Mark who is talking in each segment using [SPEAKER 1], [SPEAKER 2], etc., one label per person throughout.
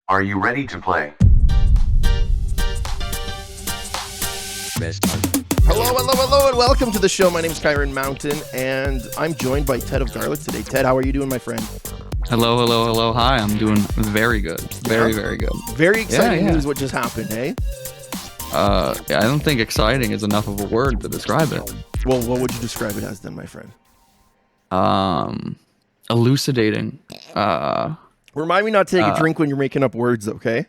[SPEAKER 1] Are you ready to play?
[SPEAKER 2] Hello, and welcome to the show. My name is Kyron Mountain, and I'm joined by TedofGarlic today. Ted, how are you doing, my friend?
[SPEAKER 3] Hello. Hi, I'm doing very good. Very good.
[SPEAKER 2] Very exciting news what just happened, eh?
[SPEAKER 3] I don't think exciting is enough of a word to describe it.
[SPEAKER 2] Well, what would you describe it as then, my friend?
[SPEAKER 3] Elucidating.
[SPEAKER 2] Remind me not to take a drink when you're making up words, okay?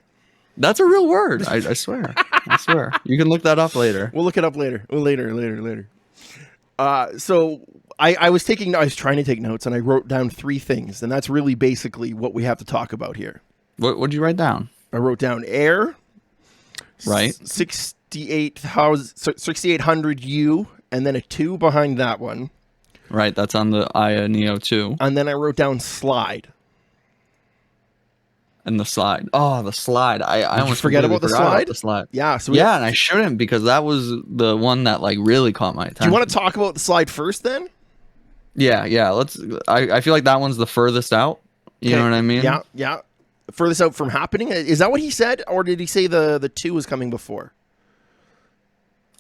[SPEAKER 3] That's a real word. I swear. I swear. You can look that up later.
[SPEAKER 2] We'll look it up later. Later. So I was trying to take notes, and I wrote down 3 things, and that's really basically what we have to talk about here.
[SPEAKER 3] What'd you write down?
[SPEAKER 2] I wrote down Air,
[SPEAKER 3] right?
[SPEAKER 2] 6800U, and then a 2 behind that one.
[SPEAKER 3] Right, that's on the AYANEO 2.
[SPEAKER 2] And then I wrote down Slide.
[SPEAKER 3] And the slide. Oh, the slide. I almost
[SPEAKER 2] forget about the slide?
[SPEAKER 3] About the slide.
[SPEAKER 2] Yeah. So
[SPEAKER 3] and I shouldn't, because that was the one that like really caught my attention.
[SPEAKER 2] Do you want to talk about the slide first then?
[SPEAKER 3] Yeah. Let's. I feel like that one's the furthest out. You know what I mean?
[SPEAKER 2] Yeah. Furthest out from happening. Is that what he said, or did he say the 2 was coming before?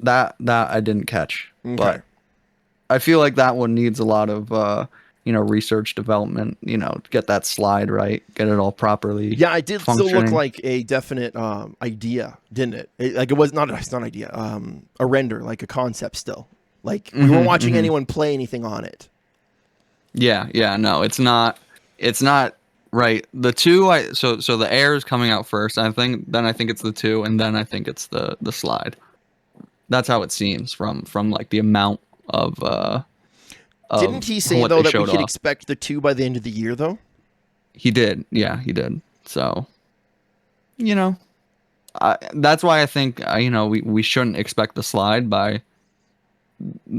[SPEAKER 3] That I didn't catch.
[SPEAKER 2] Okay.
[SPEAKER 3] But I feel like that one needs a lot of research development, to get that slide right, get it all properly.
[SPEAKER 2] Yeah, it did still look like a definite idea, didn't it? It was not an idea, a render, like a concept still. Like we weren't watching anyone play anything on it.
[SPEAKER 3] Yeah, no, it's not right. The 2, so the Air is coming out first. I think it's the 2, and then I think it's the slide. That's how it seems from like the amount of
[SPEAKER 2] didn't he say though that we could expect the 2 by the end of the year though?
[SPEAKER 3] He did. Yeah, he did. So, that's why I think we shouldn't expect the slide by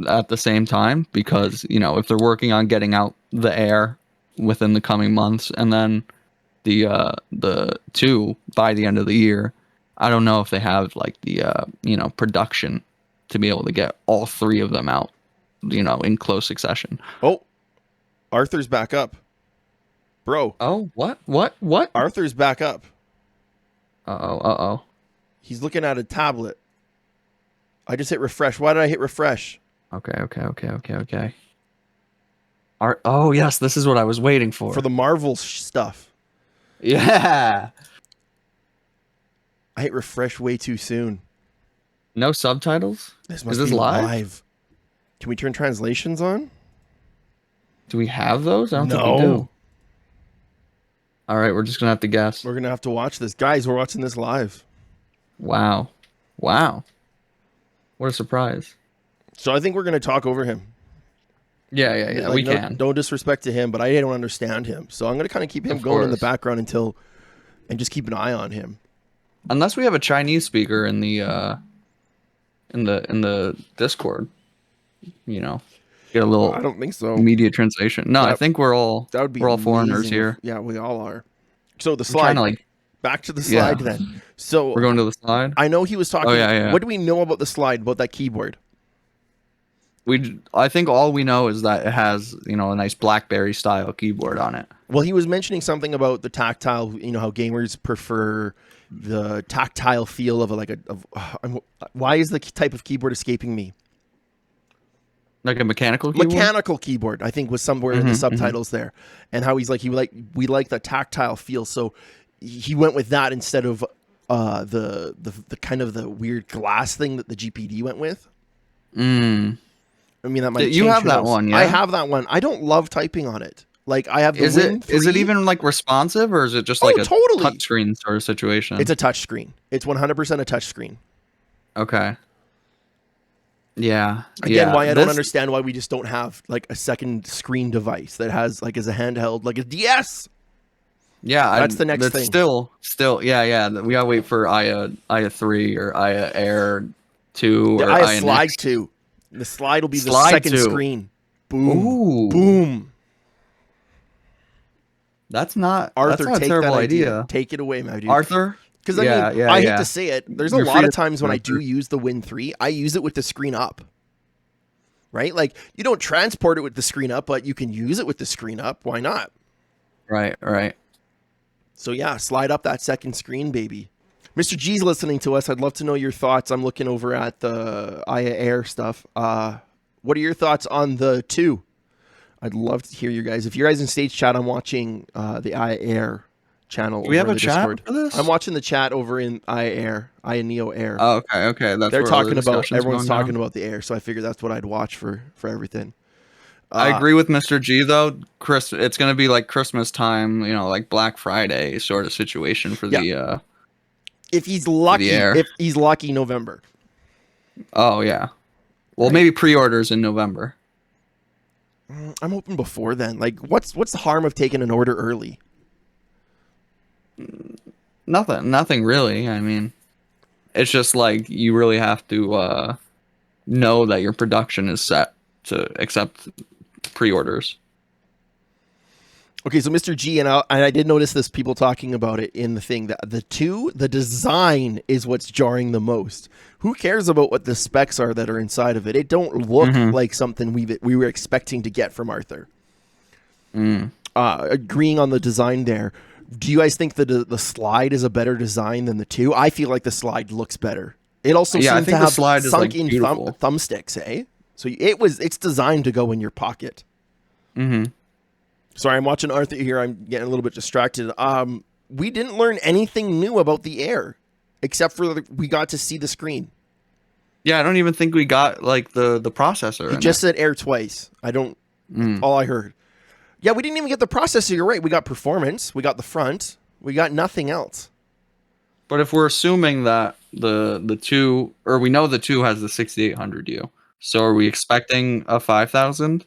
[SPEAKER 3] at the same time, because if they're working on getting out the Air within the coming months and then the 2 by the end of the year, I don't know if they have like the production to be able to get all 3 of them out in close succession.
[SPEAKER 2] Oh, Arthur's back up, bro.
[SPEAKER 3] Oh, what?
[SPEAKER 2] Arthur's back up.
[SPEAKER 3] Uh-oh.
[SPEAKER 2] He's looking at a tablet. I just hit refresh. Why did I hit refresh?
[SPEAKER 3] Okay. Oh, yes, this is what I was waiting for.
[SPEAKER 2] For the Marvel stuff.
[SPEAKER 3] Yeah.
[SPEAKER 2] I hit refresh way too soon.
[SPEAKER 3] No subtitles?
[SPEAKER 2] Is this
[SPEAKER 3] live?
[SPEAKER 2] Can we turn translations on?
[SPEAKER 3] Do we have those? I don't think we do. All right, we're just going to have to guess.
[SPEAKER 2] We're going to have to watch this. Guys, we're watching this live.
[SPEAKER 3] Wow. What a surprise.
[SPEAKER 2] So I think we're going to talk over him.
[SPEAKER 3] Yeah, we can.
[SPEAKER 2] No disrespect to him, but I don't understand him. So I'm going to kind of keep him going in the background and just keep an eye on him.
[SPEAKER 3] Unless we have a Chinese speaker in the Discord. Get a little.
[SPEAKER 2] I don't think so.
[SPEAKER 3] Immediate translation. No, I think we're all foreigners here.
[SPEAKER 2] Yeah, we all are. So the slide. Back to the slide then. So
[SPEAKER 3] we're going to the slide.
[SPEAKER 2] I know he was talking.
[SPEAKER 3] Oh, yeah.
[SPEAKER 2] What do we know about the slide? About that keyboard?
[SPEAKER 3] I think all we know is that it has a nice BlackBerry style keyboard on it.
[SPEAKER 2] Well, he was mentioning something about the tactile. How gamers prefer the tactile feel of why is the type of keyboard escaping me?
[SPEAKER 3] Like a mechanical keyboard?
[SPEAKER 2] Mechanical keyboard, I think, was somewhere in the subtitles there. And how he's like, we like the tactile feel. So he went with that instead of the kind of the weird glass thing that the GPD went with. I mean, that might change.
[SPEAKER 3] You have that one, yeah?
[SPEAKER 2] I have that one. I don't love typing on it. Like, I have the
[SPEAKER 3] Is it even like responsive, or is it just like a touchscreen sort of situation?
[SPEAKER 2] It's a touchscreen. It's 100% a touchscreen.
[SPEAKER 3] Okay. Yeah.
[SPEAKER 2] Again, why I don't understand why we just don't have like a second screen device that has like as a handheld, like a DS.
[SPEAKER 3] Yeah,
[SPEAKER 2] that's the next thing.
[SPEAKER 3] Still, yeah. We gotta wait for Aya 3 or Aya Air 2 or
[SPEAKER 2] Aya Slide 2. The slide will be the second screen. Boom.
[SPEAKER 3] Ooh.
[SPEAKER 2] Boom.
[SPEAKER 3] That's not
[SPEAKER 2] Arthur.
[SPEAKER 3] That's not a terrible idea.
[SPEAKER 2] Take it away, my dude.
[SPEAKER 3] Arthur.
[SPEAKER 2] Because I hate to say it. There's a lot of times when I do use the Win 3, I use it with the screen up. Right? Like, you don't transport it with the screen up, but you can use it with the screen up. Why not?
[SPEAKER 3] Right.
[SPEAKER 2] So yeah, slide up that second screen, baby. Mr. G's listening to us. I'd love to know your thoughts. I'm looking over at the AYANEO Air stuff. What are your thoughts on the 2? I'd love to hear you guys. If you guys in stage chat, I'm watching the AYANEO Air channel.
[SPEAKER 3] Do we have
[SPEAKER 2] over
[SPEAKER 3] a
[SPEAKER 2] in the
[SPEAKER 3] chat
[SPEAKER 2] Discord.
[SPEAKER 3] for this?
[SPEAKER 2] I'm watching the chat over in AYANEO Air.
[SPEAKER 3] Oh, okay. That's
[SPEAKER 2] They're
[SPEAKER 3] where all the
[SPEAKER 2] talking about,
[SPEAKER 3] discussion's
[SPEAKER 2] everyone's
[SPEAKER 3] going
[SPEAKER 2] talking
[SPEAKER 3] down.
[SPEAKER 2] about the Air, so I figured that's what I'd watch for everything.
[SPEAKER 3] I agree with Mr. G though. It's gonna be like Christmas time, like Black Friday sort of situation for the
[SPEAKER 2] if he's lucky,
[SPEAKER 3] Air.
[SPEAKER 2] November.
[SPEAKER 3] Oh yeah. Well,
[SPEAKER 2] Right.
[SPEAKER 3] maybe pre-orders in November.
[SPEAKER 2] I'm hoping before then. Like, what's the harm of taking an order early?
[SPEAKER 3] Nothing really. I mean, it's just like you really have to know that your production is set to accept pre-orders.
[SPEAKER 2] Okay, so Mr. G, and I did notice this, people talking about it in the thing, that the design is what's jarring the most. Who cares about what the specs are that are inside of it? It don't look like something we were expecting to get from Arthur. Agreeing on the design there. Do you guys think that the slide is a better design than the 2? I feel like the slide looks better. It also seems to have
[SPEAKER 3] slide is like
[SPEAKER 2] sunk-in
[SPEAKER 3] beautiful.
[SPEAKER 2] thumbsticks, eh? So it's designed to go in your pocket. Sorry, I'm watching Arthur here. I'm getting a little bit distracted. We didn't learn anything new about the Air, except for we got to see the screen.
[SPEAKER 3] Yeah, I don't even think we got like the processor.
[SPEAKER 2] He just said Air twice. I don't. All I heard. Yeah, we didn't even get the processor. You're right. We got performance. We got the front. We got nothing else.
[SPEAKER 3] But if we're assuming that the 2, or we know the 2 has the 6800U, so are we expecting a 5000?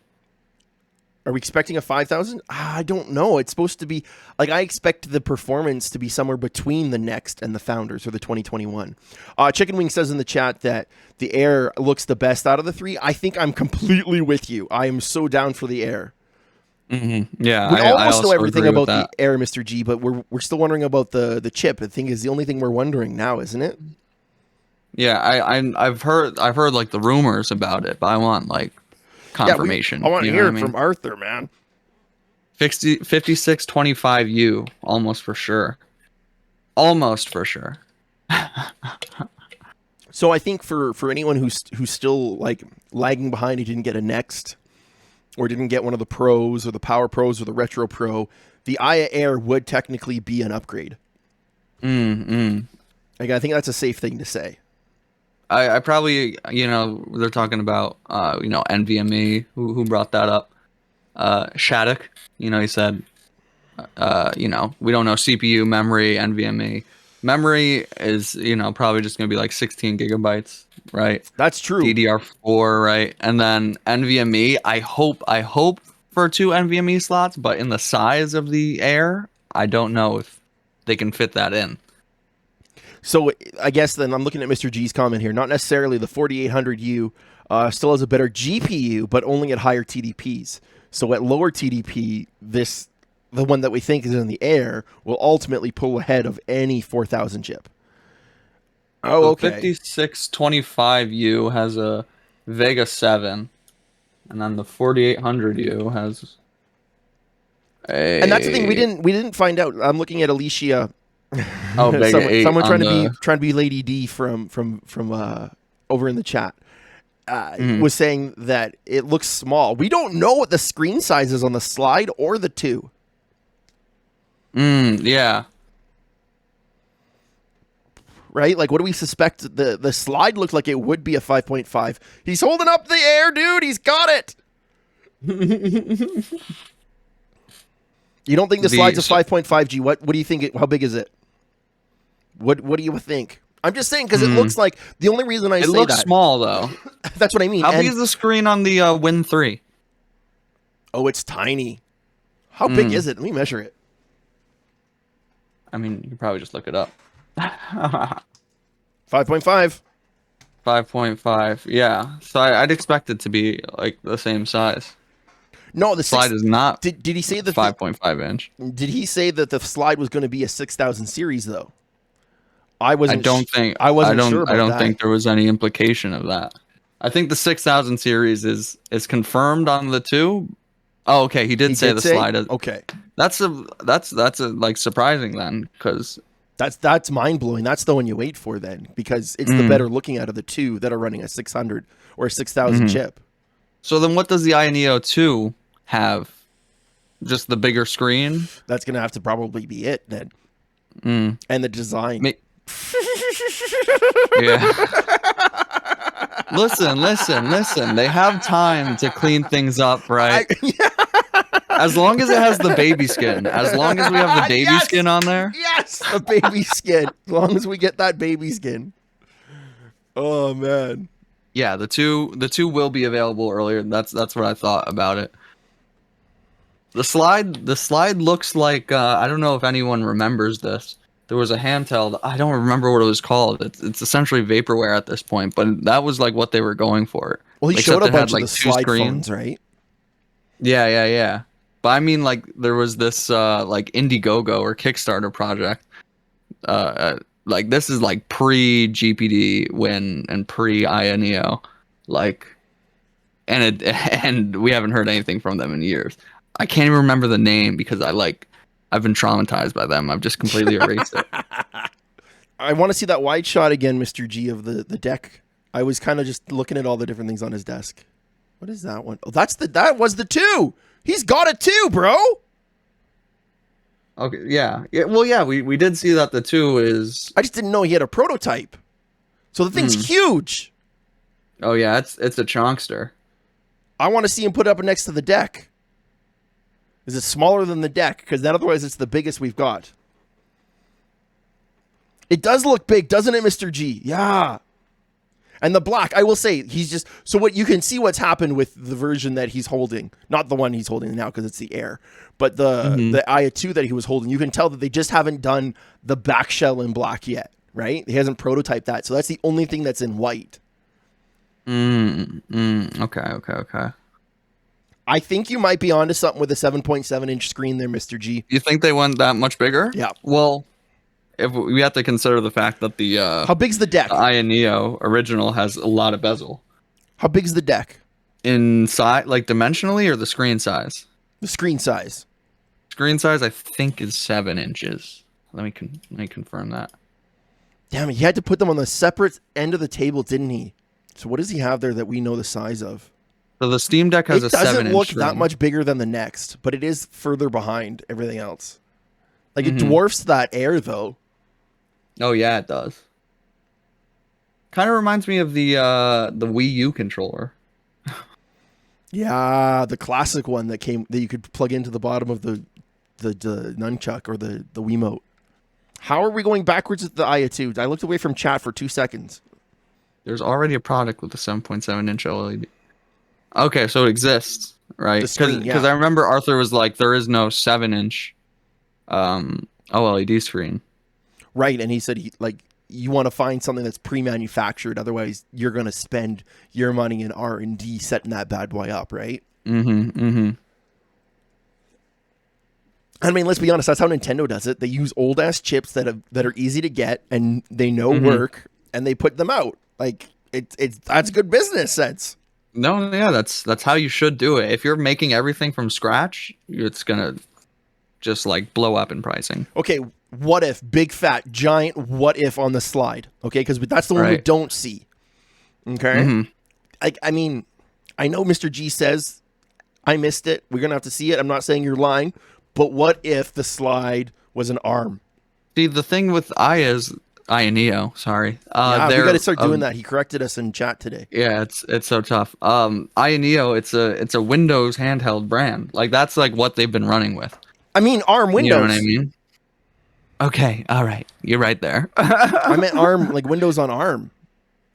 [SPEAKER 2] Are we expecting a 5000? I don't know. It's supposed to be like, I expect the performance to be somewhere between the Next and the Founders, or the 2021. Chicken Wing says in the chat that the Air looks the best out of the 3. I think I'm completely with you. I am so down for the Air.
[SPEAKER 3] Yeah,
[SPEAKER 2] We
[SPEAKER 3] I
[SPEAKER 2] almost
[SPEAKER 3] also
[SPEAKER 2] know everything
[SPEAKER 3] agree with
[SPEAKER 2] about
[SPEAKER 3] that.
[SPEAKER 2] the Air, Mr. G, but we're still wondering about the chip. I think is the only thing we're wondering now, isn't it?
[SPEAKER 3] Yeah, I've heard like the rumors about it, but I want like confirmation.
[SPEAKER 2] I want to
[SPEAKER 3] you know
[SPEAKER 2] hear
[SPEAKER 3] what
[SPEAKER 2] it
[SPEAKER 3] I mean?
[SPEAKER 2] from Arthur, man.
[SPEAKER 3] 5625U, almost for sure. Almost for sure.
[SPEAKER 2] So I think for anyone who's still like lagging behind, he didn't get a Next, or didn't get one of the Pros or the Power Pros or the Retro Pro, the AYANEO Air would technically be an upgrade. Like, I think that's a safe thing to say.
[SPEAKER 3] I probably, they're talking about, NVMe, who brought that up. Shattuck, he said, we don't know CPU, memory, NVMe. Memory is, probably just going to be like 16 gigabytes, right?
[SPEAKER 2] That's true.
[SPEAKER 3] DDR4, right? And then NVMe, I hope for 2 NVMe slots, but in the size of the Air, I don't know if they can fit that in.
[SPEAKER 2] So I guess then I'm looking at Mr. G's comment here. Not necessarily the 4800U still has a better GPU, but only at higher TDPs. So at lower TDP, the one that we think is in the Air will ultimately pull ahead of any 4000 chip. Oh, okay.
[SPEAKER 3] 5625U has a Vega 7, and then the 4800U has a.
[SPEAKER 2] And that's the thing we didn't find out. I'm looking at Alicia.
[SPEAKER 3] Oh, Vega 8
[SPEAKER 2] someone trying
[SPEAKER 3] on
[SPEAKER 2] to be Lady D from over in the chat was saying that it looks small. We don't know what the screen size is on the Slide or the 2.
[SPEAKER 3] Yeah.
[SPEAKER 2] Right? Like, what do we suspect? The Slide looked like it would be a 5.5. He's holding up the Air, dude. He's got it. You don't think the Slide's a 5.5G? What do you think? How big is it? What do you think? I'm just saying, because it looks like, the only reason I say that.
[SPEAKER 3] It looks small, though.
[SPEAKER 2] That's what I mean.
[SPEAKER 3] How big is the screen on the Win 3?
[SPEAKER 2] Oh, it's tiny. How big is it? Let me measure it.
[SPEAKER 3] I mean, you can probably just look it up.
[SPEAKER 2] 5.5.
[SPEAKER 3] 5.5. Yeah. So I'd expect it to be like the same size.
[SPEAKER 2] No, the
[SPEAKER 3] Slide is not.
[SPEAKER 2] Did he say that
[SPEAKER 3] 5.5 inch?
[SPEAKER 2] Did he say that the Slide was going to be a 6000 series though? I
[SPEAKER 3] don't think
[SPEAKER 2] sure about
[SPEAKER 3] I don't
[SPEAKER 2] that.
[SPEAKER 3] think there was any implication of that. I think the 6000 series is confirmed on the 2. Oh, okay. He did say the Slide.
[SPEAKER 2] Okay.
[SPEAKER 3] That's like surprising then, because
[SPEAKER 2] That's mind blowing. That's the one you wait for then, because it's the better looking out of the two that are running a 600 or a 6000 chip.
[SPEAKER 3] So then what does the AYANEO 2 have? Just the bigger screen?
[SPEAKER 2] That's gonna have to probably be it then. And the design.
[SPEAKER 3] Yeah. Listen. They have time to clean things up, right? As long as it has the baby skin. As long as we have the baby skin on there.
[SPEAKER 2] Yes, the baby skin. As long as we get that baby skin. Oh man.
[SPEAKER 3] Yeah, the two will be available earlier. That's what I thought about it. The slide looks like I don't know if anyone remembers this. There was a handheld. I don't remember what it was called. It's essentially vaporware at this point, but that was like what they were going for.
[SPEAKER 2] Well, he showed a bunch of the slide phones, right?
[SPEAKER 3] Yeah. But I mean, like there was this like Indiegogo or Kickstarter project. Like this is like pre GPD win and pre AYANEO, like, and we haven't heard anything from them in years. I can't even remember the name because I've been traumatized by them. I've just completely erased it.
[SPEAKER 2] I want to see that wide shot again, Mr. G, of the deck. I was kind of just looking at all the different things on his desk. What is that one? Oh, that was the 2. He's got it too, bro.
[SPEAKER 3] Okay, yeah. Well, yeah, we did see that the 2 is.
[SPEAKER 2] I just didn't know he had a prototype. So the thing's huge.
[SPEAKER 3] Oh yeah, it's a chonkster.
[SPEAKER 2] I want to see him put it up next to the deck. Is it smaller than the deck? Because then otherwise it's the biggest we've got. It does look big, doesn't it, Mr. G? Yeah. And the black, I will say, he's just... So what you can see what's happened with the version that he's holding. Not the one he's holding now because it's the Air. But the AYA 2 that he was holding. You can tell that they just haven't done the back shell in black yet, right? He hasn't prototyped that. So that's the only thing that's in white.
[SPEAKER 3] Okay.
[SPEAKER 2] I think you might be onto something with a 7.7-inch screen there, Mr. G.
[SPEAKER 3] You think they went that much bigger?
[SPEAKER 2] Yeah.
[SPEAKER 3] Well, if we have to consider the fact that the
[SPEAKER 2] how big's the deck?
[SPEAKER 3] The AYANEO original has a lot of bezel.
[SPEAKER 2] How big's the deck?
[SPEAKER 3] In size, like dimensionally, or the screen size?
[SPEAKER 2] The screen size.
[SPEAKER 3] Screen size, I think, is 7 inches. Let me confirm that.
[SPEAKER 2] Damn it, he had to put them on the separate end of the table, didn't he? So what does he have there that we know the size of?
[SPEAKER 3] So the Steam Deck has a 7-inch.
[SPEAKER 2] It doesn't look that much bigger than the next, but it is further behind everything else. Like it dwarfs that Air though.
[SPEAKER 3] Oh yeah, it does. Kind of reminds me of the Wii U controller.
[SPEAKER 2] Yeah, the classic one that you could plug into the bottom of the nunchuck or the Wiimote. How are we going backwards with the AYA 2? I looked away from chat for 2 seconds.
[SPEAKER 3] There's already a product with a 7.7-inch OLED. Okay, so it exists, right? Because I remember Arthur was like, there is no 7-inch OLED screen.
[SPEAKER 2] Right, and he said you want to find something that's pre-manufactured, otherwise you're going to spend your money in R&D setting that bad boy up, right? I mean, let's be honest, that's how Nintendo does it. They use old-ass chips that are easy to get and they know work, and they put them out. Like, that's good business sense.
[SPEAKER 3] No, yeah, that's how you should do it. If you're making everything from scratch, it's gonna just like blow up in pricing.
[SPEAKER 2] Okay, what if big fat giant what if on the slide? Okay, because that's the one we don't see. Okay, I mean, I know Mr. G says I missed it. We're gonna have to see it. I'm not saying you're lying, but what if the slide was an arm?
[SPEAKER 3] See, the thing with AYANEO, sorry.
[SPEAKER 2] We got to start doing that. He corrected us in chat today.
[SPEAKER 3] Yeah, it's so tough. AYANEO, it's a Windows handheld brand. Like that's like what they've been running with.
[SPEAKER 2] I mean, ARM Windows.
[SPEAKER 3] You know what I mean? Okay, all right, you're right there.
[SPEAKER 2] I meant ARM, like Windows on ARM.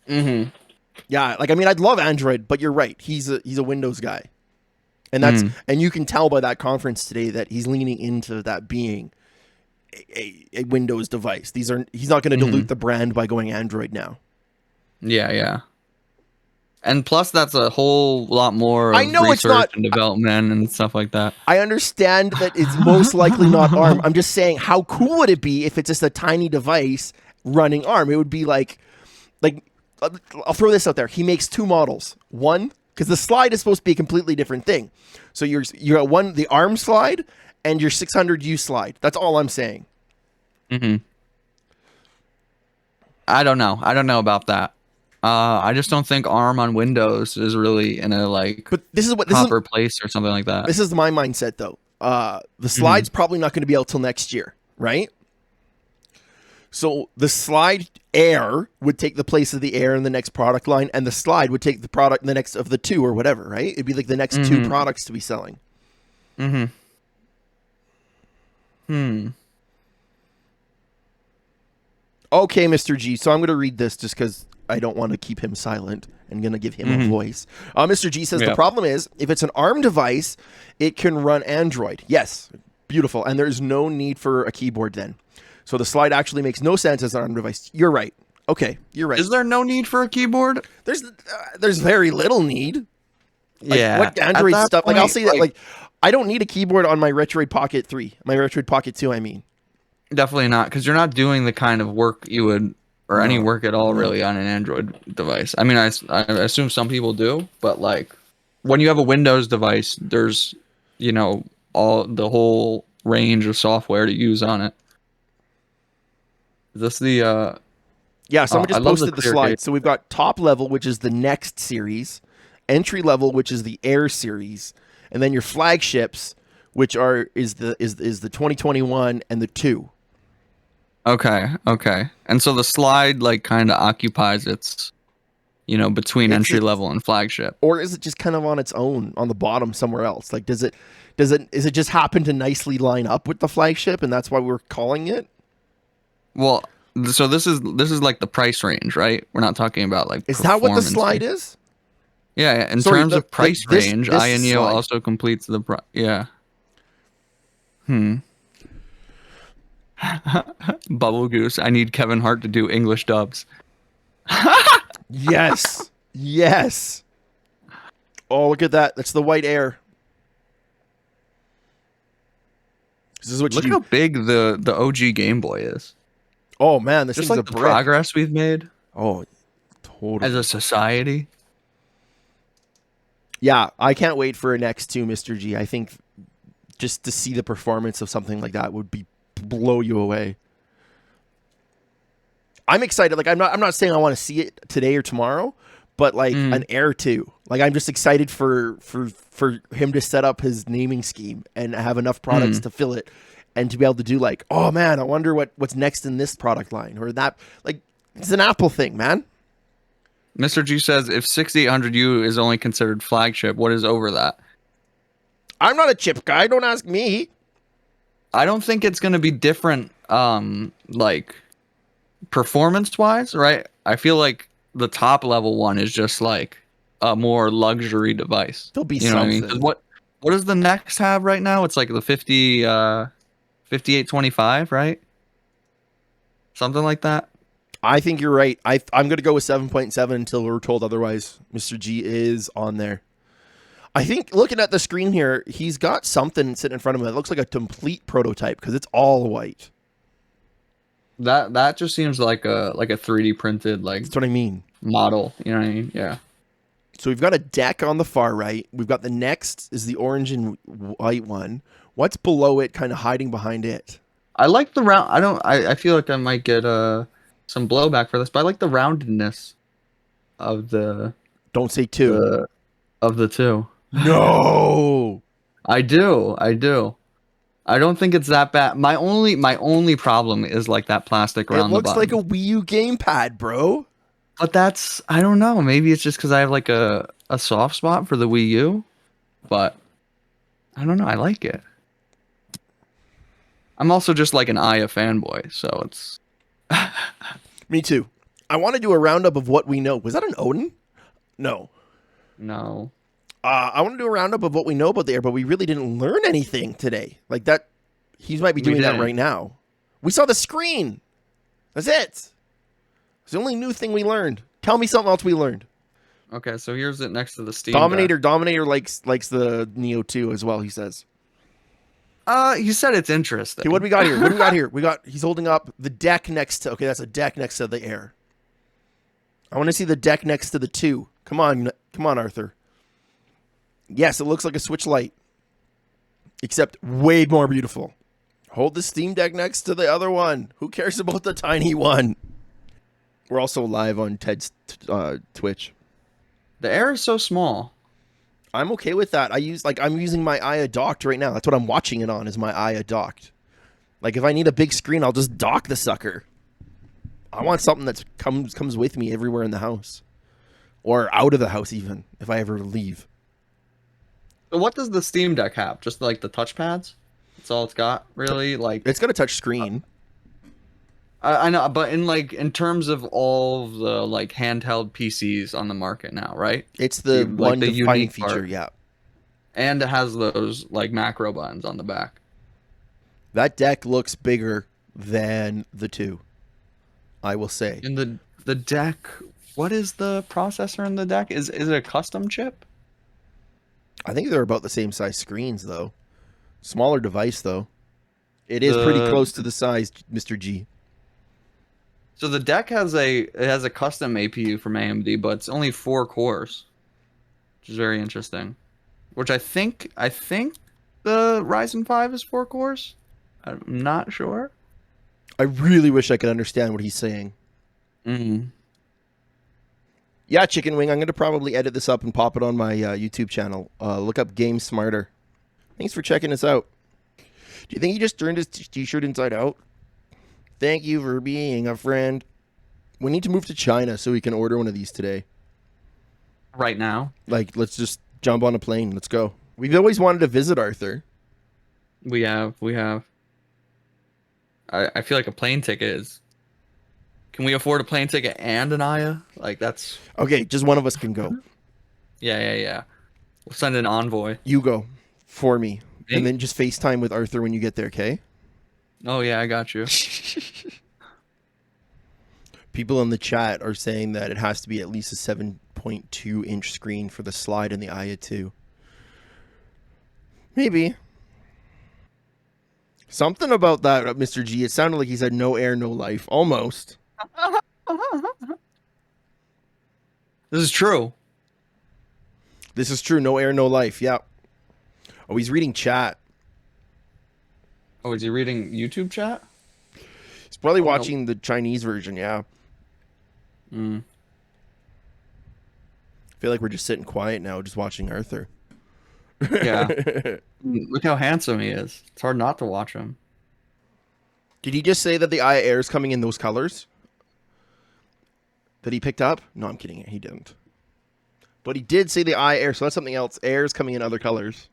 [SPEAKER 2] Yeah, like I mean, I'd love Android, but you're right. He's a Windows guy, and and you can tell by that conference today that he's leaning into that being a Windows device. He's not going to dilute the brand by going Android now. Yeah.
[SPEAKER 3] And plus, that's a whole lot more of research and development and stuff like that.
[SPEAKER 2] I understand that it's most likely not ARM. I'm just saying, how cool would it be if it's just a tiny device running ARM? It would be like I'll throw this out there. He makes 2 models. One, because the slide is supposed to be a completely different thing. So you're at one, the ARM slide, and your 600U slide. That's all I'm saying.
[SPEAKER 3] Mm-hmm. I don't know. I don't know about that. I just don't think ARM on Windows is really in a like
[SPEAKER 2] But this is what
[SPEAKER 3] proper place or something like that.
[SPEAKER 2] This is my mindset though. The slide's probably not going to be out till next year, right? So the Slide Air would take the place of the Air in the next product line, and the Slide would take the product in the next of the two or whatever, right? It'd be like the next two products to be selling.
[SPEAKER 3] Okay,
[SPEAKER 2] Mr. G. So I'm going to read this just because I don't want to keep him silent and going to give him a voice. Mr. G says the problem is if it's an ARM device, it can run Android. Yes, beautiful. And there's no need for a keyboard then. So the Slide actually makes no sense as an ARM device. You're right. Okay, you're right.
[SPEAKER 3] Is there no need for a keyboard?
[SPEAKER 2] There's very little need. Like,
[SPEAKER 3] Yeah.
[SPEAKER 2] what Android stuff?
[SPEAKER 3] Point,
[SPEAKER 2] like I'll say that like I don't need a keyboard on my Retroid Pocket 3. My Retroid Pocket 2, I mean.
[SPEAKER 3] Definitely not, because you're not doing the kind of work you would, or any work at all, really, on an Android device. I mean, I assume some people do, but like when you have a Windows device, there's the whole range of software to use on it. Is this the
[SPEAKER 2] Yeah, someone just posted the slide.
[SPEAKER 3] case.
[SPEAKER 2] So we've got top level, which is the Next series, entry level, which is the Air series, and then your flagships, which is the 2021 and the 2.
[SPEAKER 3] Okay. And so the Slide like kind of occupies its, between entry level and flagship.
[SPEAKER 2] Or is it just kind of on its own on the bottom somewhere else? Like is it just happen to nicely line up with the flagship and that's why we're calling it?
[SPEAKER 3] Well, so this is like the price range, right? We're not talking about like
[SPEAKER 2] Is that what the
[SPEAKER 3] performance
[SPEAKER 2] Slide
[SPEAKER 3] here.
[SPEAKER 2] is?
[SPEAKER 3] Yeah, in terms of price range,
[SPEAKER 2] this
[SPEAKER 3] AYANEO
[SPEAKER 2] Slide
[SPEAKER 3] also completes the yeah. Bubble Goose, I need Kevin Hart to do English dubs.
[SPEAKER 2] Yes. Yes. Oh, look at that. That's the white Air. This is what
[SPEAKER 3] Look how big the OG Game Boy is.
[SPEAKER 2] Oh man, this
[SPEAKER 3] Just
[SPEAKER 2] is
[SPEAKER 3] like
[SPEAKER 2] a
[SPEAKER 3] the
[SPEAKER 2] brick.
[SPEAKER 3] progress we've made.
[SPEAKER 2] Oh, totally.
[SPEAKER 3] As a society.
[SPEAKER 2] Yeah, I can't wait for an X2, Mr. G. I think just to see the performance of something like that would blow you away. I'm excited. Like I'm not saying I want to see it today or tomorrow, but like an Air 2. Like I'm just excited for him to set up his naming scheme and have enough products to fill it and to be able to do like, oh man, I wonder what's next in this product line or that. Like it's an Apple thing, man.
[SPEAKER 3] Mr. G says if 6800U is only considered flagship, what is over that?
[SPEAKER 2] I'm not a chip guy. Don't ask me.
[SPEAKER 3] I don't think it's going to be different, like performance wise, right? I feel like the top level one is just like a more luxury device.
[SPEAKER 2] There'll be
[SPEAKER 3] something.
[SPEAKER 2] something.
[SPEAKER 3] What does the next have right now? It's like the 5825, right? Something like that.
[SPEAKER 2] I think you're right. I'm going to go with 7.7 until we're told otherwise. Mr. G is on there. I think looking at the screen here, he's got something sitting in front of him that looks like a complete prototype because it's all white.
[SPEAKER 3] That just seems like a 3D printed like
[SPEAKER 2] That's what I mean.
[SPEAKER 3] model. You know what I mean? Yeah.
[SPEAKER 2] So we've got a deck on the far right. We've got the next is the orange and white one. What's below it, kind of hiding behind it?
[SPEAKER 3] I like the round. I feel like I might get some blowback for this, but I like the roundedness of the.
[SPEAKER 2] Don't say 2.
[SPEAKER 3] Of the 2.
[SPEAKER 2] No.
[SPEAKER 3] I do. I don't think it's that bad. My only problem is like that plastic around the bottom.
[SPEAKER 2] It looks like a Wii U gamepad, bro.
[SPEAKER 3] But that's, I don't know. Maybe it's just because I have like a soft spot for the Wii U. But I don't know. I like it. I'm also just like an Aya fanboy, so it's.
[SPEAKER 2] Me too. I want to do a roundup of what we know. Was that an Odin? No.
[SPEAKER 3] No.
[SPEAKER 2] I want to do a roundup of what we know about the Air, but we really didn't learn anything today. Like that, he might be doing that right now. We saw the screen. That's it. It's the only new thing we learned. Tell me something else we learned.
[SPEAKER 3] Okay, so here's it next to the Steam
[SPEAKER 2] Dominator. Dominator likes the Neo 2 as well, he says.
[SPEAKER 3] He said it's interesting.
[SPEAKER 2] Okay, what do we got here? He's holding up the deck next to, okay, that's a deck next to the Air. I want to see the deck next to the 2. Come on, Arthur. Yes, it looks like a Switch Lite. except way more beautiful. Hold the Steam Deck next to the other one. Who cares about the tiny one? We're also live on Ted's Twitch.
[SPEAKER 3] The Air is so small.
[SPEAKER 2] I'm okay with that. I'm using my Aya docked right now. That's what I'm watching it on, is my Aya docked. Like if I need a big screen, I'll just dock the sucker. I want something that comes with me everywhere in the house. Or out of the house even, if I ever leave.
[SPEAKER 3] So what does the Steam Deck have? Just like the touchpads? That's all it's got, really? Like
[SPEAKER 2] It's got a touch screen.
[SPEAKER 3] I know, but in terms of all of the like handheld PCs on the market now, right?
[SPEAKER 2] It's the one
[SPEAKER 3] the
[SPEAKER 2] defining
[SPEAKER 3] unique
[SPEAKER 2] feature,
[SPEAKER 3] part.
[SPEAKER 2] yeah.
[SPEAKER 3] And it has those like macro buttons on the back.
[SPEAKER 2] That deck looks bigger than the two, I will say.
[SPEAKER 3] And the deck, what is the processor in the deck? Is it a custom chip?
[SPEAKER 2] I think they're about the same size screens, though. Smaller device, though. It is pretty close to the size, Mr. G.
[SPEAKER 3] So the deck has a custom APU from AMD, but it's only 4 cores, which is very interesting. Which I think the Ryzen 5 is 4 cores. I'm not sure.
[SPEAKER 2] I really wish I could understand what he's saying.
[SPEAKER 3] Mm.
[SPEAKER 2] Yeah, Chicken Wing, I'm going to probably edit this up and pop it on my YouTube channel. Look up Game Smarter. Thanks for checking us out. Do you think he just turned his t-shirt inside out? Thank you for being a friend. We need to move to China so we can order one of these today.
[SPEAKER 3] Right now?
[SPEAKER 2] Like, let's just jump on a plane. Let's go. We've always wanted to visit Arthur.
[SPEAKER 3] We have. I feel like a plane ticket is... Can we afford a plane ticket and an Aya? Like, that's...
[SPEAKER 2] Okay, just one of us can go.
[SPEAKER 3] Yeah. We'll send an envoy.
[SPEAKER 2] You go for me.
[SPEAKER 3] Me?
[SPEAKER 2] And then just FaceTime with Arthur when you get there, okay?
[SPEAKER 3] Oh, yeah, I got you.
[SPEAKER 2] People in the chat are saying that it has to be at least a 7.2-inch screen for the Slide and the Aya 2. Maybe. Something about that, Mr. G. It sounded like he said no air, no life. Almost.
[SPEAKER 3] This is true.
[SPEAKER 2] This is true. No air, no life. Yeah. Oh, he's reading chat.
[SPEAKER 3] Oh, is he reading YouTube chat?
[SPEAKER 2] He's probably watching the Chinese version, yeah.
[SPEAKER 3] Mm.
[SPEAKER 2] I feel like we're just sitting quiet now, just watching Arthur.
[SPEAKER 3] Yeah. Look how handsome he is. It's hard not to watch him.
[SPEAKER 2] Did he just say that the Aya Air is coming in those colors that he picked up? No, I'm kidding. He didn't. But he did say the Aya Air, so that's something else. Air is coming in other colors.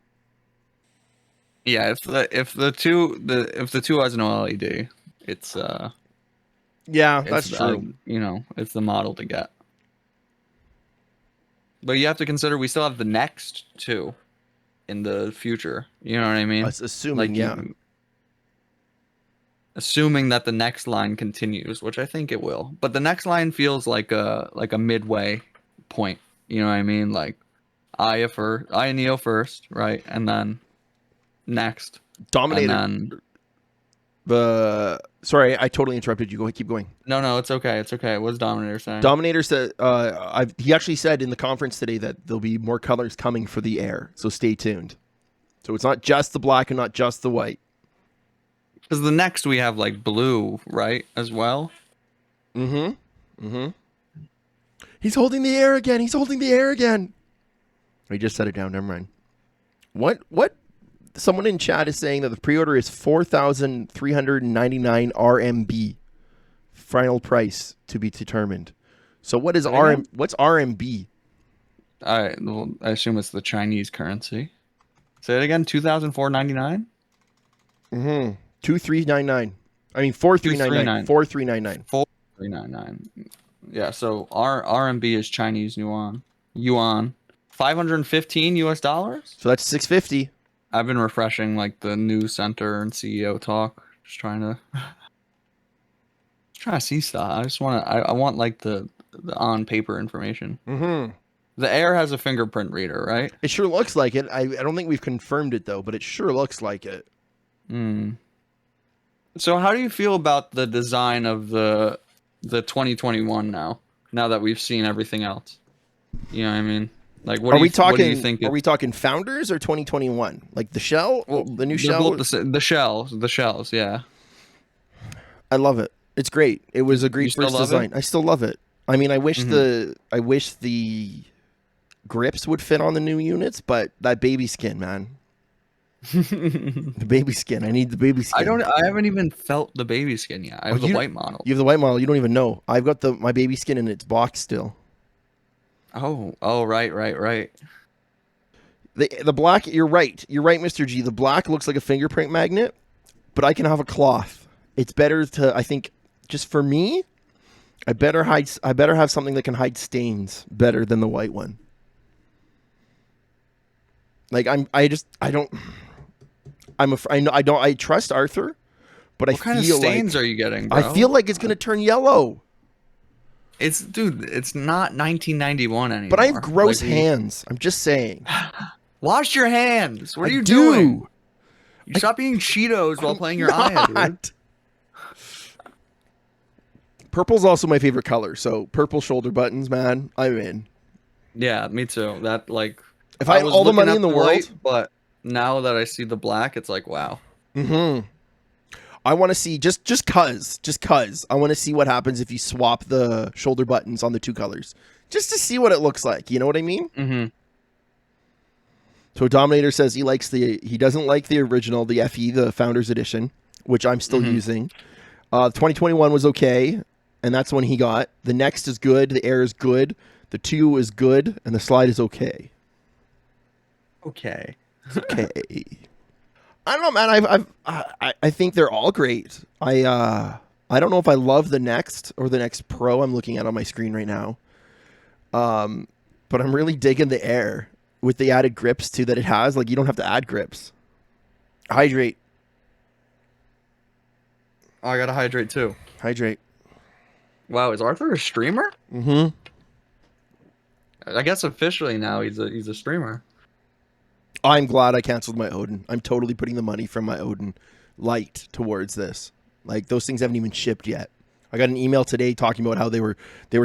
[SPEAKER 3] Yeah, if the two has no LED, it's
[SPEAKER 2] yeah, that's true.
[SPEAKER 3] It's the model to get. But you have to consider we still have the next two in the future. You know what I mean?
[SPEAKER 2] Assuming, yeah.
[SPEAKER 3] Assuming that the next line continues, which I think it will. But the next line feels like a midway point. You know what I mean? Like AYANEO first, right? And then next.
[SPEAKER 2] Dominator.
[SPEAKER 3] And then
[SPEAKER 2] sorry, I totally interrupted you. Keep going.
[SPEAKER 3] No, it's okay. It's okay. What's Dominator saying?
[SPEAKER 2] Dominator said he actually said in the conference today that there'll be more colors coming for the Air, so stay tuned. So it's not just the black and not just the white.
[SPEAKER 3] Because the next we have like blue, right, as well.
[SPEAKER 2] Mm-hmm. He's holding the Air again. He just set it down. Never mind. What? Someone in chat is saying that the pre-order is 4,399 RMB. Final price to be determined. So what is what's RMB?
[SPEAKER 3] I assume it's the Chinese currency. Say it again. 2,499.
[SPEAKER 2] 2,399. I mean 4,399. 4,399.
[SPEAKER 3] 4,399. Yeah. So RMB is Chinese yuan. 515 US dollars.
[SPEAKER 2] So that's 650.
[SPEAKER 3] I've been refreshing like the news center and CEO talk, just trying to see stuff. I want like the on paper information. The Air has a fingerprint reader, right?
[SPEAKER 2] It sure looks like it. I don't think we've confirmed it though, but it sure looks like it.
[SPEAKER 3] So how do you feel about the design of the 2021 now that we've seen everything else? You know what I mean? Like,
[SPEAKER 2] Are we
[SPEAKER 3] what do you
[SPEAKER 2] talking?
[SPEAKER 3] think?
[SPEAKER 2] Are we talking Founders or 2021? Like the shell,
[SPEAKER 3] Well,
[SPEAKER 2] the new
[SPEAKER 3] they're
[SPEAKER 2] shell.
[SPEAKER 3] both the shells. The shells, yeah.
[SPEAKER 2] I love it. It's great. It was a
[SPEAKER 3] You
[SPEAKER 2] great
[SPEAKER 3] still
[SPEAKER 2] first
[SPEAKER 3] love
[SPEAKER 2] design.
[SPEAKER 3] it?
[SPEAKER 2] I still love it. I mean, I wish
[SPEAKER 3] Mm-hmm.
[SPEAKER 2] the grips would fit on the new units, but that baby skin, man. The baby skin. I need the baby skin.
[SPEAKER 3] I haven't even felt the baby skin yet. I
[SPEAKER 2] Oh,
[SPEAKER 3] have the white model.
[SPEAKER 2] you have the white model. You don't even know. I've got my baby skin in its box still.
[SPEAKER 3] Oh, right.
[SPEAKER 2] The black. You're right. You're right, Mr. G. The black looks like a fingerprint magnet, but I can have a cloth. It's better to, I think, just for me. I better have something that can hide stains better than the white one. Like I trust Arthur, but
[SPEAKER 3] What kind of stains are you getting, bro?
[SPEAKER 2] I feel like it's gonna turn yellow.
[SPEAKER 3] Dude, it's not 1991 anymore.
[SPEAKER 2] But I have gross
[SPEAKER 3] Like,
[SPEAKER 2] hands. I'm just saying.
[SPEAKER 3] wash your hands. What are
[SPEAKER 2] I
[SPEAKER 3] you
[SPEAKER 2] do.
[SPEAKER 3] doing? You stop eating Cheetos while playing your Aya, dude.
[SPEAKER 2] Purple's also my favorite color, so purple shoulder buttons, man, I'm in.
[SPEAKER 3] Yeah, me too. That like,
[SPEAKER 2] If I had
[SPEAKER 3] was
[SPEAKER 2] all the
[SPEAKER 3] looking
[SPEAKER 2] money
[SPEAKER 3] at
[SPEAKER 2] in the
[SPEAKER 3] white,
[SPEAKER 2] world,
[SPEAKER 3] but now that I see the black, it's like, wow.
[SPEAKER 2] I want to see just cuz I want to see what happens if you swap the shoulder buttons on the two colors, just to see what it looks like. You know what I mean?
[SPEAKER 3] Mm-hmm.
[SPEAKER 2] So Dominator says he doesn't like the original, the FE, the Founders Edition, which I'm still using. 2021 was okay, and that's when he got. The Next is good, the Air is good, the 2 is good, and the Slide is okay.
[SPEAKER 3] Okay.
[SPEAKER 2] Okay. I don't know, man. I think they're all great. I don't know if I love the Next or the Next Pro I'm looking at on my screen right now. But I'm really digging the Air with the added grips too that it has. Like, you don't have to add grips. Hydrate.
[SPEAKER 3] Oh, I gotta hydrate too.
[SPEAKER 2] Hydrate.
[SPEAKER 3] Wow, is Arthur a streamer?
[SPEAKER 2] Mm-hmm.
[SPEAKER 3] I guess officially now he's a streamer.
[SPEAKER 2] I'm glad I canceled my Odin. I'm totally putting the money from my Odin Lite towards this. Like, those things haven't even shipped yet. I got an email today talking about how they were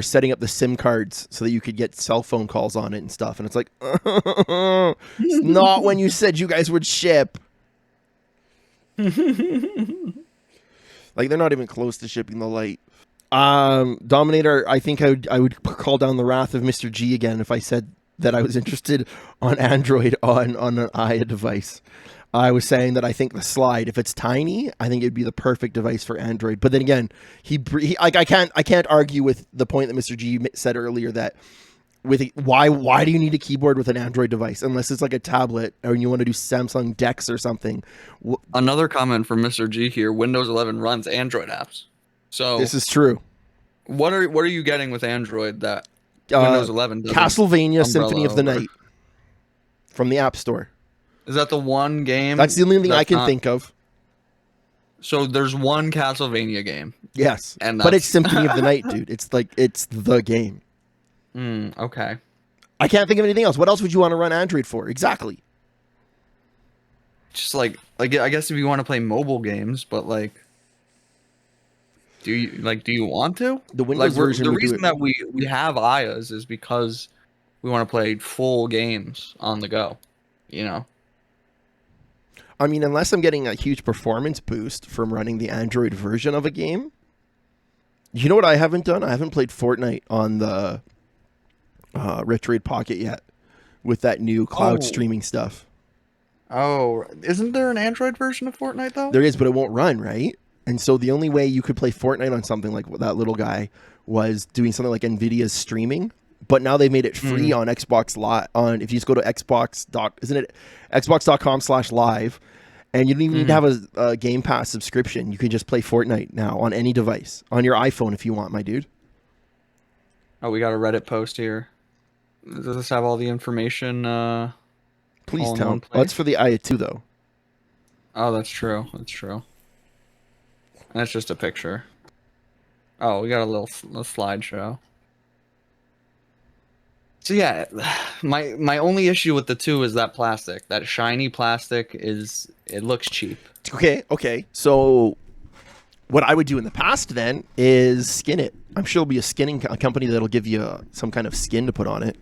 [SPEAKER 2] setting up the SIM cards so that you could get cell phone calls on it and stuff. And it's like, it's not when you said you guys would ship. Like, they're not even close to shipping the Lite. Dominator, I think I would call down the wrath of Mr. G again if I said that I was interested on Android on an Aya device. I was saying that I think the Slide, if it's tiny, I think it'd be the perfect device for Android. But then again, I can't argue with the point that Mr. G said earlier that why do you need a keyboard with an Android device unless it's like a tablet or you want to do Samsung Dex or something?
[SPEAKER 3] Another comment from Mr. G here: Windows 11 runs Android apps. So
[SPEAKER 2] this is true.
[SPEAKER 3] What are you getting with Android that Windows 11 doesn't?
[SPEAKER 2] Castlevania Symphony of the Night from the App Store.
[SPEAKER 3] Is that the one game?
[SPEAKER 2] That's the only thing I can think of.
[SPEAKER 3] So there's one Castlevania game.
[SPEAKER 2] Yes, but it's Symphony of the Night, dude. It's the game.
[SPEAKER 3] Okay.
[SPEAKER 2] I can't think of anything else. What else would you want to run Android for? Exactly.
[SPEAKER 3] Just like I guess if you want to play mobile games, but like, do you want to?
[SPEAKER 2] The Windows version.
[SPEAKER 3] The reason that we have Ayas is because we want to play full games on the go. You know.
[SPEAKER 2] I mean, unless I'm getting a huge performance boost from running the Android version of a game. You know what I haven't done? I haven't played Fortnite on the Retroid Pocket yet with that new cloud streaming stuff.
[SPEAKER 3] Oh, isn't there an Android version of Fortnite though?
[SPEAKER 2] There is, but it won't run, right? And so the only way you could play Fortnite on something like that little guy was doing something like Nvidia's streaming. But now they made it free on Xbox Live. If you just go to xbox.com/live, and you don't even need to have a Game Pass subscription. You can just play Fortnite now on any device, on your iPhone if you want, my dude.
[SPEAKER 3] Oh, we got a Reddit post here. Does this have all the information?
[SPEAKER 2] Please tell. Oh, it's for the Aya 2 though.
[SPEAKER 3] Oh, that's true. That's true. That's just a picture. Oh, we got a little slideshow. So yeah, my only issue with the 2 is that plastic. That shiny plastic it looks cheap.
[SPEAKER 2] Okay. So what I would do in the past then is skin it. I'm sure there'll be a company that'll give you some kind of skin to put on it.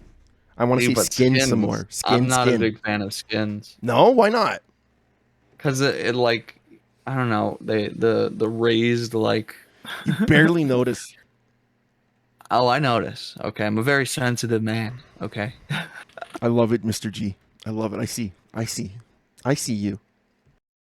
[SPEAKER 2] I want to see
[SPEAKER 3] But
[SPEAKER 2] skin
[SPEAKER 3] skins,
[SPEAKER 2] some more.
[SPEAKER 3] I'm not a
[SPEAKER 2] Skin.
[SPEAKER 3] big fan of skins.
[SPEAKER 2] No, why not?
[SPEAKER 3] Because it like, I don't know, the raised like.
[SPEAKER 2] Barely notice.
[SPEAKER 3] Oh, I notice. Okay, I'm a very sensitive man. Okay.
[SPEAKER 2] I love it, Mr. G. I love it. I see you.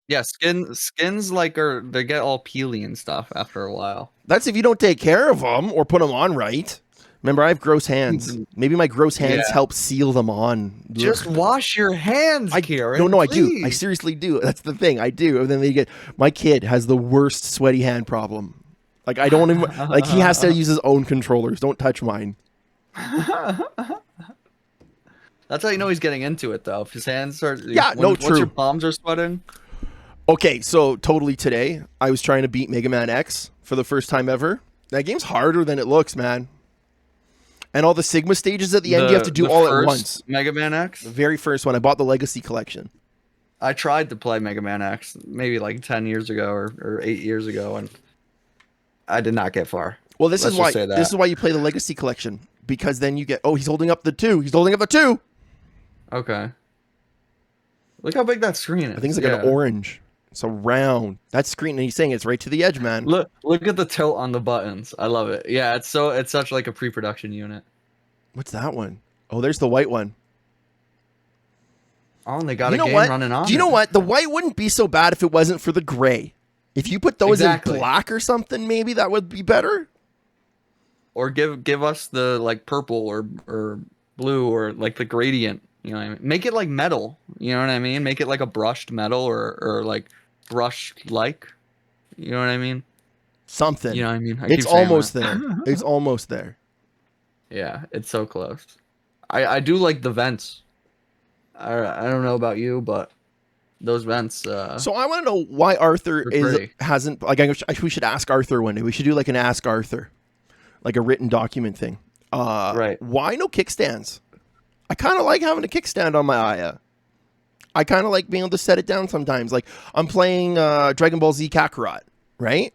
[SPEAKER 3] Yeah, skins like they get all peely and stuff after a while.
[SPEAKER 2] That's if you don't take care of them or put them on right. Remember, I have gross hands. Maybe my gross hands help seal them on.
[SPEAKER 3] Just wash your hands, Kieran.
[SPEAKER 2] No, I do. I seriously do. That's the thing. I do. And then they get. My kid has the worst sweaty hand problem. Like I don't even like. He has to use his own controllers. Don't touch mine.
[SPEAKER 3] That's how you know he's getting into it, though. If his hands start,
[SPEAKER 2] true.
[SPEAKER 3] Once your palms are sweating.
[SPEAKER 2] Okay, so totally today, I was trying to beat Mega Man X for the first time ever. That game's harder than it looks, man. And all the Sigma stages at the end, you have to do all at once.
[SPEAKER 3] Mega Man X?
[SPEAKER 2] The very first one. I bought the Legacy Collection.
[SPEAKER 3] I tried to play Mega Man X maybe like 10 years ago or 8 years ago, and I did not get far.
[SPEAKER 2] Well, this is why you play the Legacy Collection. Because then you get, oh, he's holding up the 2. He's holding up the 2.
[SPEAKER 3] Okay. Look how big that screen is.
[SPEAKER 2] I think it's like an orange. It's a round. That screen, and he's saying it's right to the edge, man.
[SPEAKER 3] Look at the tilt on the buttons. I love it. Yeah, it's such like a pre-production unit.
[SPEAKER 2] What's that one? Oh, there's the white one.
[SPEAKER 3] Oh, and they got a game running on.
[SPEAKER 2] Do you know what? The white wouldn't be so bad if it wasn't for the gray. If you put those in black or something, maybe that would be better.
[SPEAKER 3] Or give us the like purple or blue or like the gradient. You know what I mean? Make it like metal. You know what I mean? Make it like a brushed metal or like brushed like. You know what I mean?
[SPEAKER 2] Something.
[SPEAKER 3] You know what I mean?
[SPEAKER 2] It's almost there. It's almost there.
[SPEAKER 3] Yeah, it's so close. I do like the vents. I don't know about you, but those vents.
[SPEAKER 2] So I want to know why Arthur hasn't like. We should ask Arthur one day. We should do like an Ask Arthur, like a written document thing.
[SPEAKER 3] Right.
[SPEAKER 2] Why no kickstands? I kind of like having a kickstand on my Aya. I kind of like being able to set it down sometimes. Like I'm playing Dragon Ball Z Kakarot, right?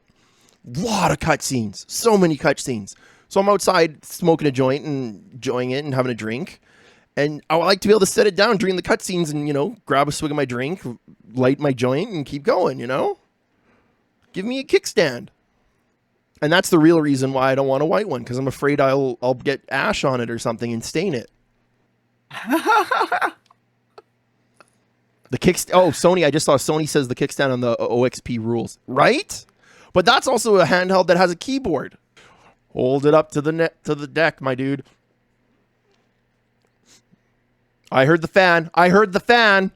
[SPEAKER 2] Lot of cutscenes, so many cutscenes. So I'm outside smoking a joint and enjoying it and having a drink. And I would like to be able to set it down during the cutscenes and, you know, grab a swig of my drink, light my joint, and keep going, you know? Give me a kickstand. And that's the real reason why I don't want a white one, because I'm afraid I'll get ash on it or something and stain it. The kickstand. Oh, Sony. I just saw Sony says the kickstand on the OXP rules. Right? But that's also a handheld that has a keyboard. Hold it up to the deck, my dude. I heard the fan. I heard the fan.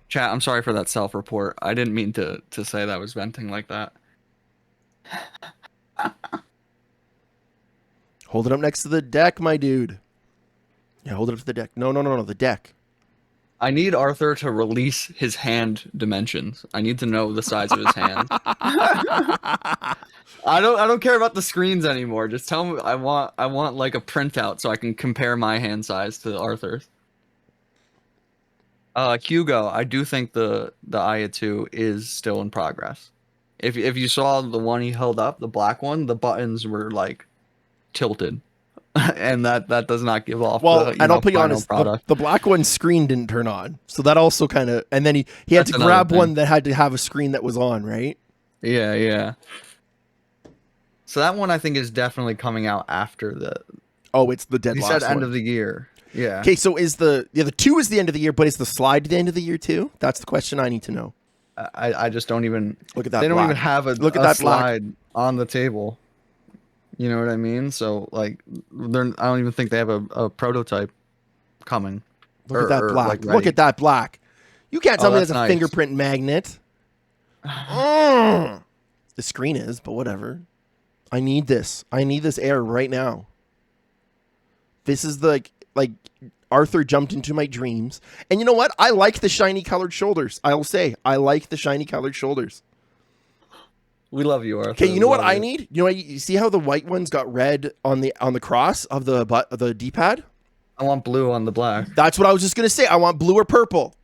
[SPEAKER 3] Chat, I'm sorry for that self-report. I didn't mean to say that I was venting like that.
[SPEAKER 2] Hold it up next to the deck, my dude. Yeah, hold it up to the deck. No, the deck.
[SPEAKER 3] I need Arthur to release his hand dimensions. I need to know the size of his hand. I don't care about the screens anymore. Just tell me I want like a printout so I can compare my hand size to Arthur's. Hugo, I do think the Aya 2 is still in progress. If you saw the one he held up, the black one, the buttons were like tilted. And that does not give off.
[SPEAKER 2] Well, and I'll be honest, the black one's screen didn't turn on, so that also kind of. And then he had to grab one that had to have a screen that was on, right?
[SPEAKER 3] Yeah. So that one I think is definitely coming out after the.
[SPEAKER 2] Oh, it's the dead last one.
[SPEAKER 3] He said end of the year. Yeah.
[SPEAKER 2] Okay, so is the 2 is the end of the year, but is the Slide the end of the year too? That's the question I need to know.
[SPEAKER 3] I just don't even
[SPEAKER 2] look at that.
[SPEAKER 3] They don't even have a Slide on the table. You know what I mean? So like, I don't even think they have a prototype coming.
[SPEAKER 2] Look at that black. Like look at that black. You can't tell me there's a fingerprint magnet. The screen is, but whatever. I need this. I need this Air right now. This is like Arthur jumped into my dreams. And you know what? I like the shiny colored shoulders. I'll say I like the shiny colored shoulders.
[SPEAKER 3] We love you, Arthur.
[SPEAKER 2] Okay, you know what I need? You know, you see how the white ones got red on the cross of the D-pad?
[SPEAKER 3] I want blue on the black.
[SPEAKER 2] That's what I was just gonna say. I want blue or purple.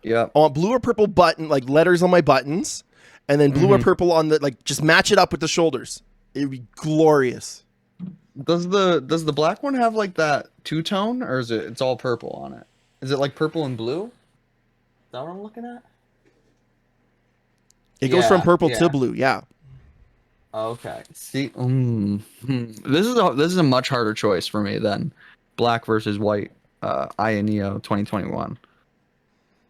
[SPEAKER 3] Yeah.
[SPEAKER 2] I want blue or purple button, like letters on my buttons, and then blue or purple on the just match it up with the shoulders. It would be glorious.
[SPEAKER 3] Does the black one have like that two-tone, or is it's all purple on it? Is it like purple and blue? Is that what I'm looking at?
[SPEAKER 2] It goes from
[SPEAKER 3] Yeah,
[SPEAKER 2] purple to
[SPEAKER 3] yeah.
[SPEAKER 2] blue. Yeah.
[SPEAKER 3] Okay. See, this is a much harder choice for me than black versus white. AYANEO 2021.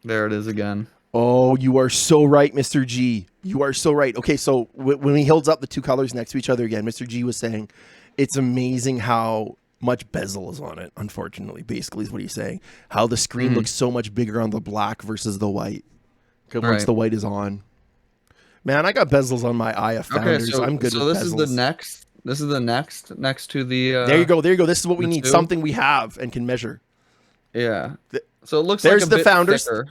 [SPEAKER 3] There it is again.
[SPEAKER 2] Oh, you are so right, Mr. G. You are so right. Okay, so when he holds up the two colors next to each other again, Mr. G was saying it's amazing how much bezel is on it, unfortunately. Basically, is what he's saying. How the screen looks so much bigger on the black versus the white. Once the white is on. Man, I got bezels on my Aya Founders.
[SPEAKER 3] Okay,
[SPEAKER 2] I'm good with
[SPEAKER 3] this
[SPEAKER 2] bezels.
[SPEAKER 3] is the next. This is the next to the.
[SPEAKER 2] There you go. There you go. This is what we need.
[SPEAKER 3] two.
[SPEAKER 2] Something we have and can measure.
[SPEAKER 3] Yeah. So it looks
[SPEAKER 2] There's
[SPEAKER 3] like a
[SPEAKER 2] the
[SPEAKER 3] bit
[SPEAKER 2] Founders.
[SPEAKER 3] thicker.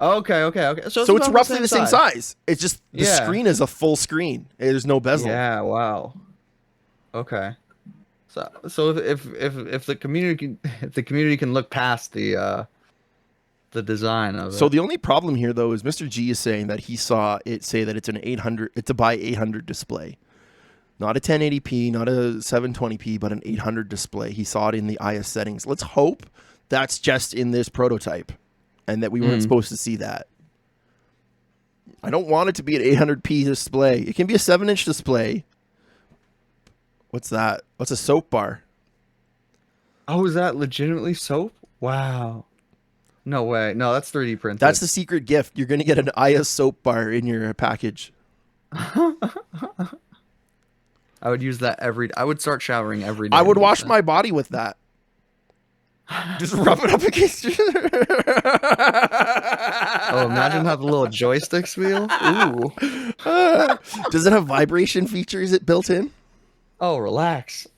[SPEAKER 3] Okay.
[SPEAKER 2] So it's roughly the same size. It's just the screen is a full screen. There's no bezel.
[SPEAKER 3] Yeah. Wow. Okay. So if the community can look past the design of it.
[SPEAKER 2] So the only problem here though is Mr. G is saying that he saw it say that it's an 800. It's a by 800 display, not a 1080p, not a 720p, but an 800 display. He saw it in the IS settings. Let's hope that's just in this prototype, and that we weren't supposed to see that. I don't want it to be an 800p display. It can be a 7-inch display. What's that? What's a soap bar?
[SPEAKER 3] Oh, is that legitimately soap? Wow. No way. No, that's 3D printed.
[SPEAKER 2] That's the secret gift. You're going to get an IS soap bar in your package.
[SPEAKER 3] I would use that I would start showering every day.
[SPEAKER 2] I would wash my body with that. Just rub it up against you.
[SPEAKER 3] Oh, imagine how the little joysticks feel. Ooh.
[SPEAKER 2] Does it have vibration features built in?
[SPEAKER 3] Oh, relax.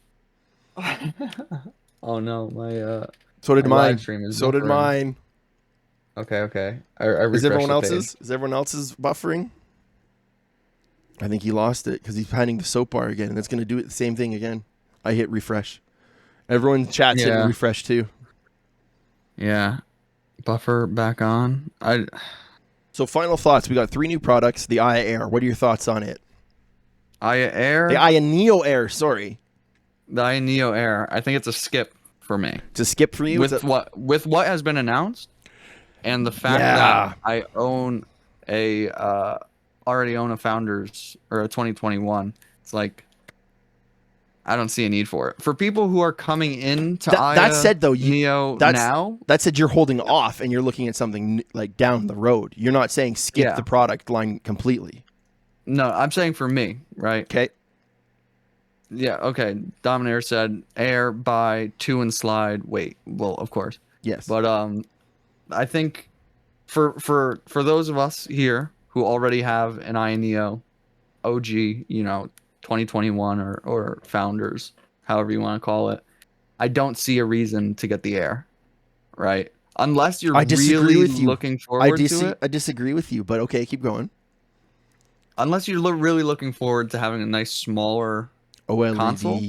[SPEAKER 3] Oh no, my
[SPEAKER 2] So did
[SPEAKER 3] my
[SPEAKER 2] mine.
[SPEAKER 3] live stream is
[SPEAKER 2] So did
[SPEAKER 3] buffering.
[SPEAKER 2] mine.
[SPEAKER 3] Okay. I
[SPEAKER 2] Is everyone
[SPEAKER 3] refreshed the
[SPEAKER 2] else's? Is everyone else's buffering? I think he lost it because he's finding the soap bar again, and it's going to do it the same thing again. I hit refresh. Everyone in chat's hitting refresh too.
[SPEAKER 3] Yeah. Buffer back on.
[SPEAKER 2] So final thoughts. We got 3 new products. The Aya Air. What are your thoughts on it?
[SPEAKER 3] Aya Air.
[SPEAKER 2] The AYANEO Air. Sorry.
[SPEAKER 3] The AYANEO Air. I think it's a skip for me.
[SPEAKER 2] It's a skip for you?
[SPEAKER 3] With what has been announced, and the fact that I own already own a Founders or a 2021. It's like I don't see a need for it. For people who are coming into
[SPEAKER 2] that said though,
[SPEAKER 3] that
[SPEAKER 2] said you're holding off and you're looking at something like down the road. You're not saying skip the product line completely.
[SPEAKER 3] No, I'm saying for me, right?
[SPEAKER 2] Okay.
[SPEAKER 3] Yeah, okay. Dominator said Air, buy 2 and slide. Wait, well, of course.
[SPEAKER 2] Yes.
[SPEAKER 3] But I think for those of us here who already have an AYANEO OG, 2021 or Founders, however you want to call it, I don't see a reason to get the Air, right? Unless you're really looking forward to it.
[SPEAKER 2] I disagree with you, but okay, keep going.
[SPEAKER 3] Unless you're really looking forward to having a nice smaller
[SPEAKER 2] OLED
[SPEAKER 3] console.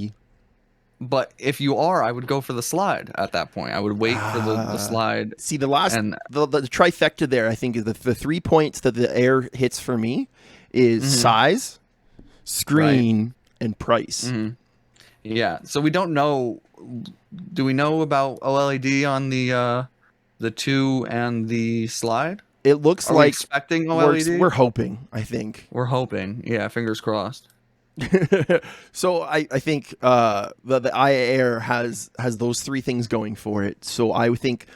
[SPEAKER 3] But if you are, I would go for the Slide at that point. I would wait for the Slide.
[SPEAKER 2] See, the trifecta there, I think, is the 3 points that the Air hits for me is size, screen, and price.
[SPEAKER 3] Yeah. So we don't know. Do we know about OLED on the 2 and the Slide?
[SPEAKER 2] It looks
[SPEAKER 3] Are
[SPEAKER 2] like
[SPEAKER 3] we expecting OLED.
[SPEAKER 2] We're hoping. I think
[SPEAKER 3] we're hoping. Yeah, fingers crossed.
[SPEAKER 2] So I think the Aya Air has those 3 things going for it. So I would think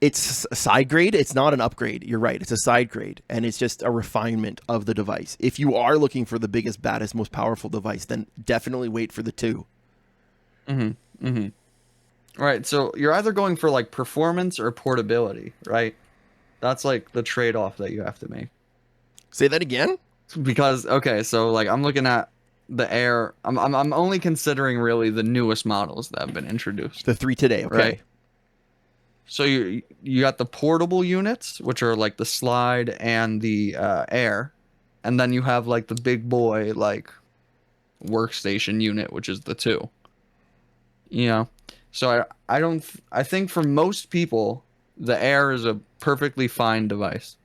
[SPEAKER 2] it's a side grade. It's not an upgrade. You're right. It's a side grade, and it's just a refinement of the device. If you are looking for the biggest, baddest, most powerful device, then definitely wait for the 2.
[SPEAKER 3] Right. So you're either going for like performance or portability, right? That's like the trade-off that you have to make.
[SPEAKER 2] Say that again?
[SPEAKER 3] Because okay, so like I'm looking at the Air. I'm only considering really the newest models that have been introduced.
[SPEAKER 2] The 3 today, okay.
[SPEAKER 3] Right? So you got the portable units, which are like the Slide and the Air, and then you have like the big boy like workstation unit, which is the 2. So I think for most people, the Air is a perfectly fine device.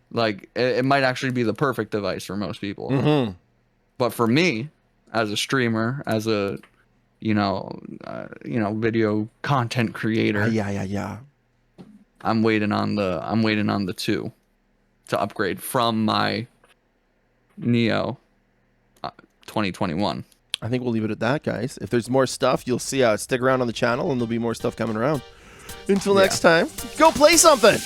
[SPEAKER 3] Like it might actually be the perfect device for most people. But for me, as a streamer, as a video content creator.
[SPEAKER 2] Yeah.
[SPEAKER 3] I'm waiting on the 2 to upgrade from my Neo 2021.
[SPEAKER 2] I think we'll leave it at that, guys. If there's more stuff, you'll see. Stick around on the channel, and there'll be more stuff coming around. Until next time, go play something.